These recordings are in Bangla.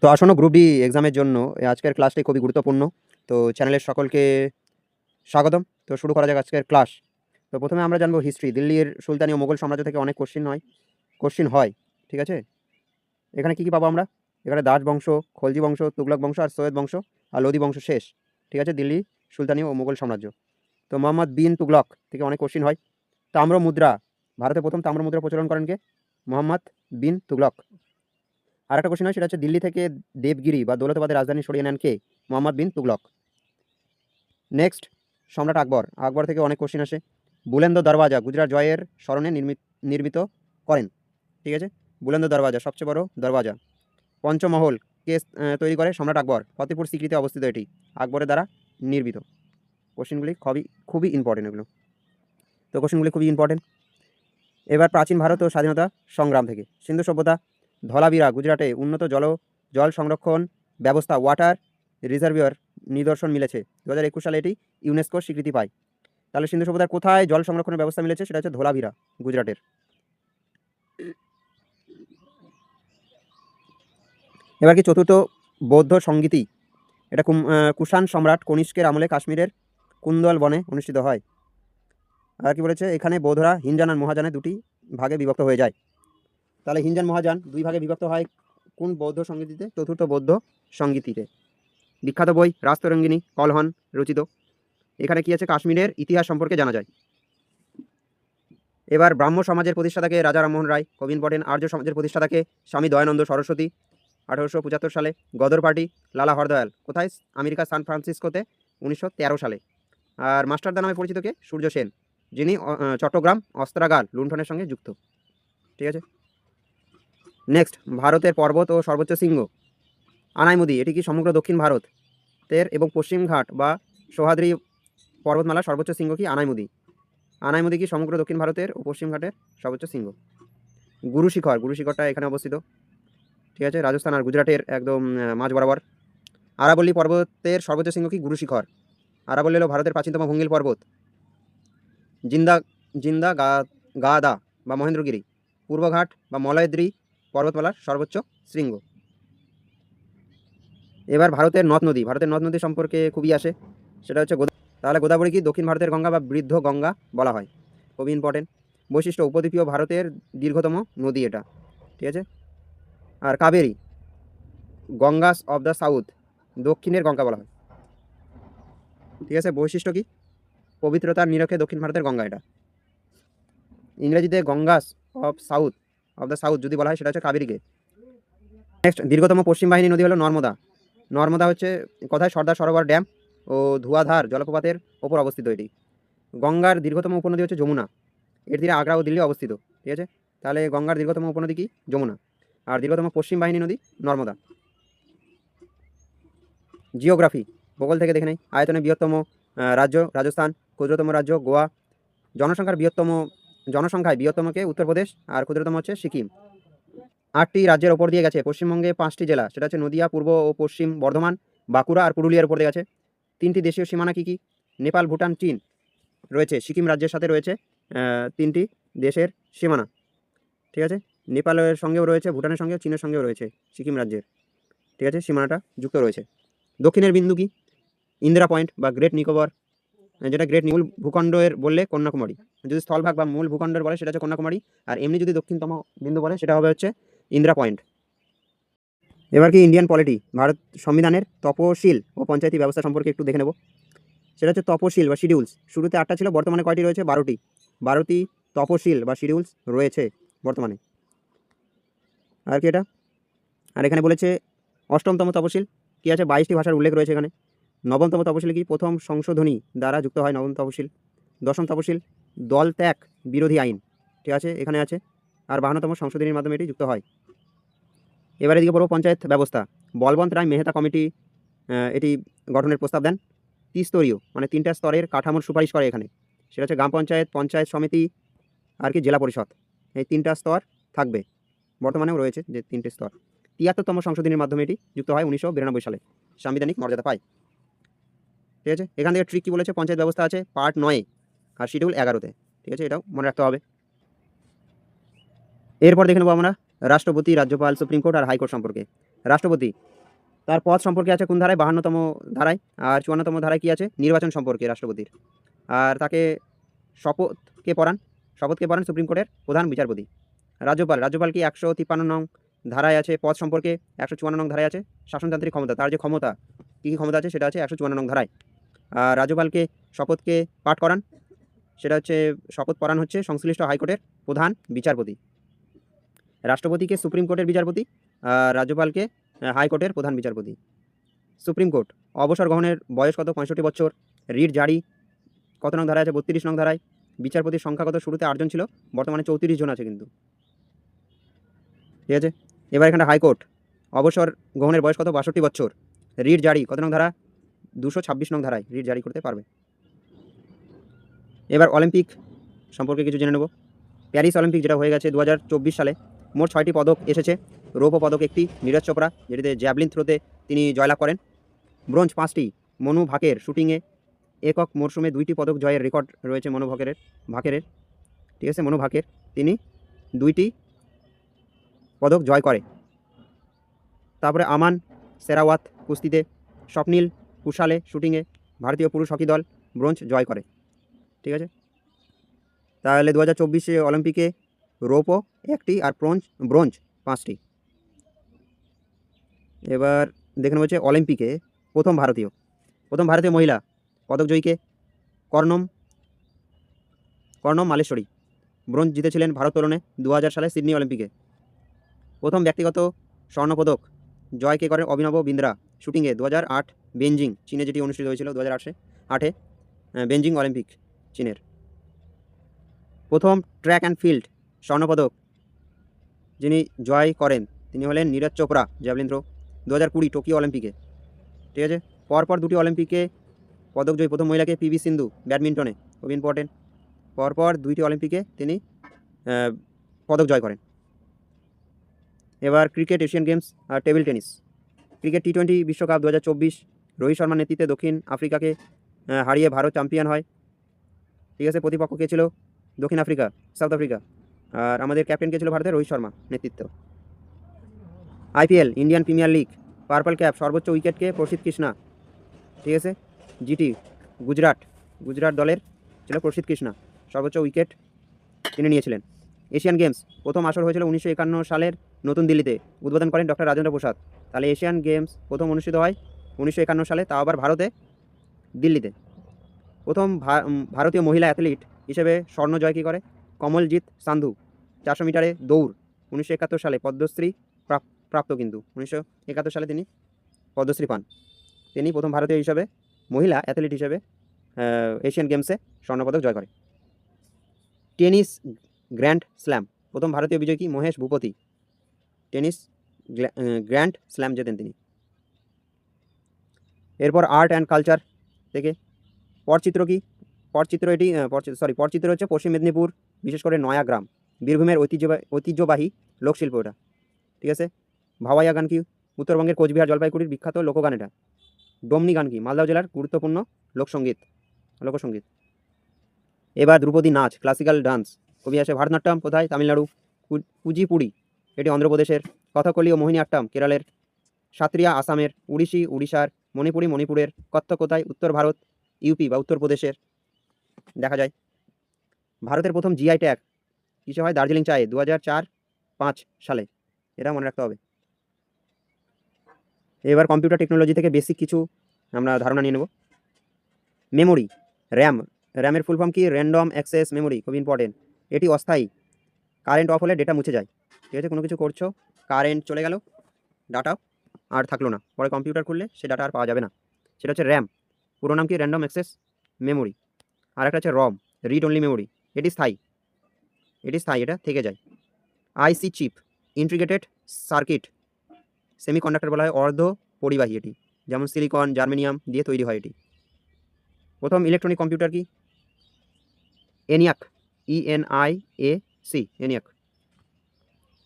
তো আসন্ন গ্রুপ ডি এক্সামের জন্য আজকের ক্লাসটি খুবই গুরুত্বপূর্ণ। তো চ্যানেলের সকলকে স্বাগতম। তো শুরু করা যাক আজকের ক্লাস। তো প্রথমে আমরা জানবো হিস্ট্রি। দিল্লির সুলতানি ও মোগল সাম্রাজ্য থেকে অনেক কোশ্চিন হয়। ঠিক আছে? এখানে কি পাবো আমরা? এখানে দাস বংশ, খলজি বংশ, তুগলক বংশ আর সৈয়দ বংশ আর লোদি বংশ শেষ। ঠিক আছে? দিল্লি সুলতানি ও মোগল সাম্রাজ্য। তো মোহাম্মদ বিন তুগলক থেকে অনেক কোশ্চিন হয়। তাম্র মুদ্রা, ভারতে প্রথম তাম্র মুদ্রা প্রচলন করেন কে? মোহাম্মদ বিন তুগলক। আরেকটা কোশ্চেন হয়, সেটা হচ্ছে দিল্লি থেকে দেবগিরি বা দৌলতাবাদের রাজধানী সরিয়ে নেন কে? মোহাম্মদ বিন তুগলক। নেক্সট, সম্রাট আকবর। আকবর থেকে অনেক কোশ্চেন আসে। বুলেন্দ দরওয়াজা গুজরাট জয়ের স্মরণে নির্মিত করেন। ঠিক আছে? বুলেন্দ দরওয়াজা সবচেয়ে বড় দরওয়াজা। পঞ্চমহল কে তৈরি করে? সম্রাট আকবর। ফতেপুর সিক্রিতে অবস্থিত এটি, আকবরের দ্বারা নির্মিত। কোশ্চেনগুলি খুবই ইম্পর্টেন্ট এগুলো। তো কোশ্চেনগুলি খুবই ইম্পর্টেন্ট। এবার প্রাচীন ভারত ও স্বাধীনতা সংগ্রাম থেকে। সিন্ধু সভ্যতা। ধলাবিরা গুজরাটে উন্নত জল সংরক্ষণ ব্যবস্থা ওয়াটার রিজার্ভিয়ার নিদর্শন মিলেছে। 2021 সালে এটি ইউনেস্কো স্বীকৃতি পায়। তাহলে সিন্ধু সভ্যতার কোথায় জল সংরক্ষণের ব্যবস্থা মিলেছে? সেটা হচ্ছে ধোলাভিরা, গুজরাটের। এবার কি চতুর্থ বৌদ্ধ সঙ্গীতি। এটা কুষাণ সম্রাট কনিষ্কের আমলে কাশ্মীরের কুন্দল বনে অনুষ্ঠিত হয়। আর কি বলেছে এখানে? বৌদ্ধরা হিনজান আর মহাজানে দুটি ভাগে বিভক্ত হয়ে যায়। তাহলে হিনজান মহাজান দুই ভাগে বিভক্ত হয় কোন বৌদ্ধ সঙ্গীতিতে? চতুর্থ বৌদ্ধ সঙ্গীতিতে। বিখ্যাত বই রাস্তরঙ্গিনী কলহন রচিত। এখানে কি আছে? কাশ্মীরের ইতিহাস সম্পর্কে জানা যায়। এবার ব্রাহ্ম সমাজের প্রতিষ্ঠাতাকে? রাজা রামমোহন রায়, খুব ইম্পর্টেন্ট। আর্য সমাজের প্রতিষ্ঠাতাকে? স্বামী দয়ানন্দ সরস্বতী, 1875 সালে। গদর পার্টি? লালা হরদয়াল, কোথায়? আমেরিকা সান ফ্রান্সিসকোতে, 1913 সালে। আর মাস্টারদা নামে পরিচিত কে? সূর্য সেন, যিনি চট্টগ্রাম অস্ত্রাগার লুণ্ঠনের সঙ্গে যুক্ত। ঠিক আছে? নেক্সট, ভারতের পর্বত ও সর্বোচ্চ শৃঙ্গ। আনাইমুদি, এটি কি সমগ্র দক্ষিণ ভারতের এবং পশ্চিম ঘাট বা সহ্যাদ্রি পর্বতমালার সর্বোচ্চ শৃঙ্গ কি? আনাইমুদি। আনাইমুদি কি সমগ্র দক্ষিণ ভারতের ও পশ্চিম ঘাটের সর্বোচ্চ শৃঙ্গ। গুরু শিখরটা এখানে অবস্থিত। ঠিক আছে? রাজস্থান আর গুজরাটের একদম মাঝ বরাবর। আরাবল্লী পর্বতের সর্বোচ্চ শৃঙ্গ কি? গুরু শিখর। আরাবল্লী হলো ভারতের প্রাচীনতম ভূমিল পর্বত। জিন্দা গাদা বা মহেন্দ্রগিরি, পূর্বঘাট বা মলয়দ্রি পর্বতমালার সর্বোচ্চ শৃঙ্গ। এবার ভারতের নদ নদী সম্পর্কে খুবই আসে, সেটা হচ্ছে তাহলে গোদাবরী কি দক্ষিণ ভারতের গঙ্গা বা বৃদ্ধ গঙ্গা বলা হয়? খুবই ইম্পর্টেন্ট। বৈশিষ্ট্য, উপদ্বীপীয় ভারতের দীর্ঘতম নদী এটা। ঠিক আছে? আর Kaveri, Ganges of the south, দক্ষিণের গঙ্গা বলা হয়। ঠিক আছে? বৈশিষ্ট্য কি? পবিত্রতার নিরক্ষে দক্ষিণ ভারতের গঙ্গা এটা। ইংরেজিতে গঙ্গাস অফ দ্য সাউথ যদি বলা হয়, সেটা হচ্ছে কাবেরীকে। নেক্সট, দীর্ঘতম পশ্চিম বাহিনী নদী হলো নর্মদা। নর্মদা হচ্ছে কোথায়? সর্দার সরোবর ড্যাম ও ধুয়াধার জলপ্রপাতের ওপর অবস্থিত এটি। গঙ্গার দীর্ঘতম উপনদী হচ্ছে যমুনা, এর তীরে আগ্রা ও দিল্লি অবস্থিত। ঠিক আছে? তাহলে গঙ্গার দীর্ঘতম উপনদী কি? যমুনা। আর দীর্ঘতম পশ্চিম বাহিনী নদী নর্মদা। জিওগ্রাফি, ভূগোল থেকে দেখে নেই। আয়তনে বৃহত্তম রাজ্য রাজস্থান, ক্ষুদ্রতম রাজ্য গোয়া। জনসংখ্যায় বৃহত্তম কে? উত্তরপ্রদেশ, আর ক্ষুদ্রতম হচ্ছে সিকিম। 8টি রাজ্যের ওপর দিয়ে গেছে। পশ্চিমবঙ্গে 5টি জেলা, সেটা হচ্ছে নদিয়া, পূর্ব ও পশ্চিম বর্ধমান, বাঁকুড়া আর পুরুলিয়ার উপর দিয়ে গেছে। 3টি দেশীয় সীমানা কি কি? নেপাল, ভুটান, চীন রয়েছে। সিকিম রাজ্যের সাথে রয়েছে 3টি দেশের সীমানা। ঠিক আছে? নেপালের সঙ্গেও রয়েছে, ভুটানের সঙ্গেও, চীনের সঙ্গেও রয়েছে সিকিম রাজ্যের। ঠিক আছে? সীমানাটা যুক্ত রয়েছে। দক্ষিণের বিন্দু কি? ইন্দিরা পয়েন্ট বা গ্রেট নিকোবর, যেটা মূল ভূখণ্ডের বললে কন্যাকুমারী। যদি স্থলভাগ বা মূল ভূখণ্ডের বলে সেটা হচ্ছে কন্যাকুমারী। আর এমনি যদি দক্ষিণতম বিন্দু বলে সেটা হবে হচ্ছে ইন্দিরা পয়েন্ট। এবার কি ইন্ডিয়ান পলিটি, ভারত সংবিধানের তপশিল ও পঞ্চায়েতি ব্যবস্থা সম্পর্কে একটু দেখে নেব। সেটা হচ্ছে তপশিল বা শিডিউলস। শুরুতে 8টা ছিল, বর্তমানে কয়টি রয়েছে? 12টি তপশিল বা শিডিউলস রয়েছে বর্তমানে। আর কি এটা? আর এখানে বলেছে 8মতম তপশিল কি আছে? 22টি ভাষার উল্লেখ রয়েছে এখানে। 9মতম তপশিল কি? প্রথম সংশোধনী দ্বারা যুক্ত হয় 9ম তপশিল। 10ম তপশিল দল ত্যাগ বিরোধী আইন। ঠিক আছে? এখানে আছে। আর 52তম সংশোধনীর মাধ্যমে এটি যুক্ত হয়। এবারে দিকে পড়ব পঞ্চায়েত ব্যবস্থা। বলবন্ত রায় মেহতা কমিটি এটি গঠনের প্রস্তাব দেন। ত্রিস্তরীয়, মানে 3টা স্তরের কাঠামোর সুপারিশ করে এখানে। সেটা হচ্ছে গ্রাম পঞ্চায়েত, পঞ্চায়েত সমিতি আর কি জেলা পরিষদ। এই 3টা স্তর থাকবে, বর্তমানেও রয়েছে যে 3টে স্তর। 73তম সংশোধনীর মাধ্যমে এটি যুক্ত হয় 1992 সালে, সাংবিধানিক মর্যাদা পায়। ঠিক আছে? এখান থেকে ট্রিক কি বলেছে? পঞ্চায়েত ব্যবস্থা আছে পার্ট 9 আর শিডিউল 11তে। ঠিক আছে? এটাও মনে রাখতে হবে। এরপর দেখে নেবো আমরা রাষ্ট্রপতি, রাজ্যপাল, সুপ্রিম কোর্ট আর হাইকোর্ট সম্পর্কে। রাষ্ট্রপতি তার পদ সম্পর্কে আছে কোন ধারায়? 52তম ধারায়। আর 54তম ধারায় কি আছে? নির্বাচন সম্পর্কে রাষ্ট্রপতির। আর তাকে শপথকে পড়ান সুপ্রিম কোর্টের প্রধান বিচারপতি। রাজ্যপাল কি 153 নং ধারায় আছে পদ সম্পর্কে, 154 নং ধারায় আছে শাসনতান্ত্রিক ক্ষমতা। তার যে ক্ষমতা, কী কী ক্ষমতা আছে সেটা আছে 154 নং ধারায়। আর রাজ্যপালকে শপথকে পাঠ করান, সেটা হচ্ছে শপথ পড়ান হচ্ছে সংশ্লিষ্ট হাইকোর্টের প্রধান বিচারপতি। রাষ্ট্রপতিকে সুপ্রিম কোর্টের বিচারপতি, আর রাজ্যপালকে হাইকোর্টের প্রধান বিচারপতি। সুপ্রিম কোর্ট অবসর গ্রহণের বয়স কত? 65 বছর। রিট জারি কত নং ধারায় আছে? 32 নং ধারায়। বিচারপতির সংখ্যা কত? শুরুতে 8 জন ছিল, বর্তমানে 34 জন আছে কিন্তু। ঠিক আছে, এবার এখানে হাইকোর্ট অবসর গ্রহণের বয়স কত? 62 বছর। রিট জারি কত নং ধারা? 226 নং ধারায় রিট জারি করতে পারবে। এবার অলিম্পিক সম্পর্কে কিছু জেনে নেব। প্যারিস অলিম্পিক যেটা হয়ে গেছে 2024 সালে, মোট 6টি পদক এসেছে। রৌপ্য পদক একটি, নীরজ চোপড়া যেটিতে জ্যাভলিন থ্রোতে তিনি জয়লাভ করেন। ব্রোঞ্জ 5টি, মনু ভাকের শুটিংয়ে একক মরশুমে 2টি পদক জয়ের রেকর্ড রয়েছে মনু ভাকেরের। ঠিক আছে, মনু ভাকের তিনি 2টি পদক জয় করে। তারপরে আমান সেরাওয়াত কুস্তিতে, স্বপ্নীল কুশালে শুটিংয়ে ভারতীয় পুরুষ হকি দল ব্রোঞ্জ জয় করে। ঠিক আছে, তাহলে 2024 অলিম্পিকে রৌপ্য 1টি আর ব্রোঞ্জ 5টি। এবার দেখে নেওয়া হচ্ছে অলিম্পিকে প্রথম ভারতীয় মহিলা পদক জয়ীকে? কর্ণম মালেশ্বরী। ব্রোঞ্জ জিতেছিলেন ভারোত্তোলনে 2000 সালে সিডনি অলিম্পিকে। প্রথম ব্যক্তিগত স্বর্ণপদক জয় কে করেন? অভিনব বিন্দ্রা শুটিংয়ে 2008 বেঞ্জিং চীনে, যেটি অনুষ্ঠিত হয়েছিল 2008-এ বেঞ্জিং অলিম্পিক চীনের। প্রথম ট্র্যাক অ্যান্ড ফিল্ড স্বর্ণপদক যিনি জয় করেন তিনি হলেন Neeraj Chopra javelin throw 2020 Tokyo অলিম্পিকে। ঠিক আছে, পরপর 2টি অলিম্পিকে পদক জয়ী প্রথম মহিলাকে পিভি সিন্ধু ব্যাডমিন্টনে, খুব ইম্পর্টেন্ট। পরপর 2টি অলিম্পিকে তিনি পদক জয় করেন। এবার ক্রিকেট এশিয়ান গেমস আর টেবিল টেনিস। ক্রিকেট টি20 বিশ্বকাপ 2024 রোহিত শর্মার নেতৃত্বে দক্ষিণ আফ্রিকাকে হারিয়ে ভারত চ্যাম্পিয়ন হয়। ঠিক আছে, প্রতিপক্ষ কে ছিল? দক্ষিণ আফ্রিকা, সাউথ আফ্রিকা। আর আমাদের ক্যাপ্টেন কে ছিল? ভারতের রোহিত শর্মা নেতৃত্ব। IPL Indian premier league purple cap সর্বোচ্চ উইকেটকে প্রসিদ্ধ কৃষ্ণা। ঠিক আছে, জিটি গুজরাট দলের ছিল প্রসিদ্ধ কৃষ্ণা, সর্বোচ্চ উইকেট তিনি নিয়েছিলেন। এশিয়ান গেমস প্রথম আসর হয়েছিল 1951 সালের নতুন দিল্লিতে, উদ্বোধন করেন ডক্টর রাজেন্দ্র প্রসাদ। তাহলে এশিয়ান গেমস প্রথম অনুষ্ঠিত হয় 1951 সালে, তাও আবার ভারতে, দিল্লিতে। প্রথম ভারতীয় মহিলা অ্যাথলিট হিসেবে স্বর্ণ জয় কী করে? কমলজিৎ সান্ধু 400 মিটারে দৌড় 1971 সালে পদ্মশ্রী প্রাপ্ত, কিন্তু 1971 সালে তিনি পদ্মশ্রী পান। তিনি প্রথম ভারতীয় হিসাবে, মহিলা অ্যাথলিট হিসেবে এশিয়ান গেমসে স্বর্ণপদক জয় করে। টেনিস গ্র্যান্ড স্ল্যাম প্রথম ভারতীয় বিজয়ী কি? Mahesh Bhupathi. Tennis grand slam জেতেন তিনি। এরপর আর্ট অ্যান্ড কালচার থেকে পটচিত্র কি? পটচিত্র হচ্ছে পশ্চিম মেদিনীপুর, বিশেষ করে নয়াগ্রাম, বীরভূমের ঐতিহ্যবাহী লোকশিল্প এটা। ঠিক আছে, ভাওয়াইয়া গান কি? উত্তরবঙ্গের কোচবিহার জলপাইগুড়ির বিখ্যাত লোকগান এটা। ডোমনি গান কি? মালদা জেলার গুরুত্বপূর্ণ লোকসঙ্গীত। এবার ধ্রুপদী নাচ ক্লাসিক্যাল ডান্স কবি আসে ভারতনাট্যম কোথায়? তামিলনাড়ু। কুচিপুড়ি এটি অন্ধ্রপ্রদেশের। কথাকলি ও মোহিনীআট্টম কেরলের। সাত্রিয়া আসামের। উড়িষ্যি উড়িষ্যার। মণিপুরের। কত্থক কোথায়? উত্তর ভারত, ইউপি বা উত্তরপ্রদেশের দেখা যায়। ভারতের প্রথম জিআই ট্যাগ কিসে হয়? দার্জিলিং চায়ে 2004-05 সালে, এটা মনে রাখতে হবে। এবার কম্পিউটার টেকনোলজি থেকে বেসিক কিছু আমরা ধারণা নিয়ে নেব। মেমোরি, র্যামের ফুল ফর্ম কি? র্যান্ডম অ্যাক্সেস মেমোরি, খুব ইম্পর্টেন্ট। এটি অস্থায়ী, কারেন্ট অফ হলে ডেটা মুছে যায়। ঠিক আছে, কোনো কিছু করছো, কারেন্ট চলে গেল, ডাটা আর থাকলো না, পরে কম্পিউটার খুললে সে ডাটা আর পাওয়া যাবে না। সেটা হচ্ছে র্যাম, পুরো নাম কি? Random access memory. আর একটা হচ্ছে রম, রিড অনলি মেমোরি, এটি স্থায়ী, এটা থেকে যায়। আইসি চিপ, ইন্টিগ্রেটেড সার্কিট সেমিকন্ডাক্টর বলা হয়, অর্ধ পরিবাহী এটি, যেমন সিলিকন, জার্মেনিয়াম দিয়ে তৈরি হয় এটি। প্রথম ইলেকট্রনিক কম্পিউটার কি? ENIAC, ENIAC।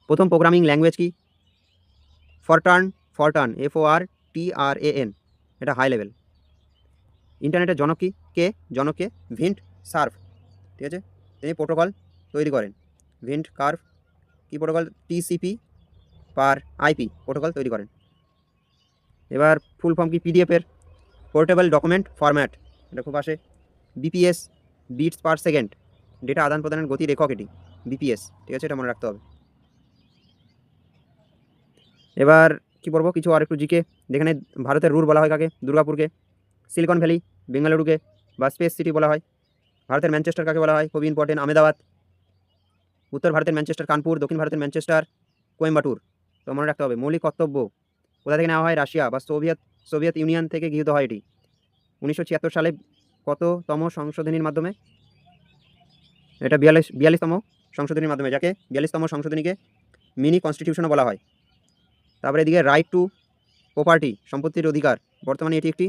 প্রথম প্রোগ্রামিং ল্যাঙ্গুয়েজ কি? ফরটার্ন, FORTRAN, এটা হাই লেভেল। ইন্টারনেটের জনক কি? জনককে ভিন্ট সার্ভ। ঠিক আছে, তিনি প্রোটোকল তৈরি করেন। ভিন্ট কার্ভ কি প্রোটোকল? TCP/IP প্রোটোকল তৈরি করেন। এবার ফুল ফর্ম কি? পিডিএফের পোর্টেবল ডকুমেন্ট ফরম্যাট, এটা খুব আসে। Bps, bits per second, data আদান প্রদানের গতির একক এটি, বিপিএস, ঠিক আছে, এটা মনে রাখতে হবে। এবার কি বলবো, কিছু আর একটু জিকে। যেখানে ভারতের রুর বলা হয় কাকে? দুর্গাপুরকে। সিলিকন ভ্যালি বেঙ্গালুরুকে বা স্পেস সিটি বলা হয়। ভারতের ম্যানচেস্টার কাকে বলা হয়? খুবই ইম্পর্টেন্ট, আহমেদাবাদ। উত্তর ভারতের ম্যানচেস্টার কানপুর, দক্ষিণ ভারতের ম্যানচেস্টার কোয়েম্বাটুর। তো মনে রাখতে হবে। মৌলিক কর্তব্য কোথা থেকে নেওয়া হয়? রাশিয়া বা সোভিয়েত ইউনিয়ন থেকে গৃহীত হয় এটি। 1976 সালে কততম সংশোধনীর মাধ্যমে? এটা 42তম সংশোধনীর মাধ্যমে, যাকে 42তম সংশোধনীকে মিনি কনস্টিটিউশনও বলা হয়। তারপরে এদিকে রাইট টু প্রপার্টি, সম্পত্তির অধিকার, বর্তমানে এটি একটি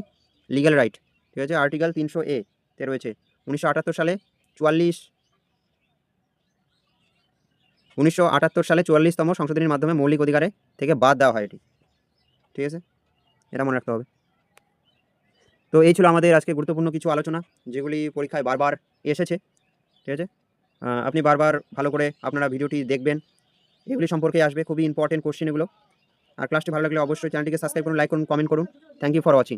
লিগ্যাল রাইট, ঠিক আছে, আর্টিকেল 300A তে রয়েছে। 1978 সালে 44তম সংশোধনীর মাধ্যমে মৌলিক অধিকারে থেকে বাদ দেওয়া হয় এটি, ঠিক আছে, এটা মনে রাখতে হবে। তো এই ছিল আমাদের আজকে গুরুত্বপূর্ণ কিছু আলোচনা, যেগুলি পরীক্ষায় বারবার এসেছে, ঠিক আছে। আপনি বারবার ভালো করে আপনারা ভিডিওটি দেখবেন, এগুলি সম্পর্কে আসবে, খুবই ইম্পর্টেন্ট কোশ্চেন এগুলো। আর ক্লাসটি ভালো লাগলে অবশ্যই চ্যানেলটিকে সাবস্ক্রাইব করুন, লাইক করুন, কমেন্ট করুন। Thank you for watching.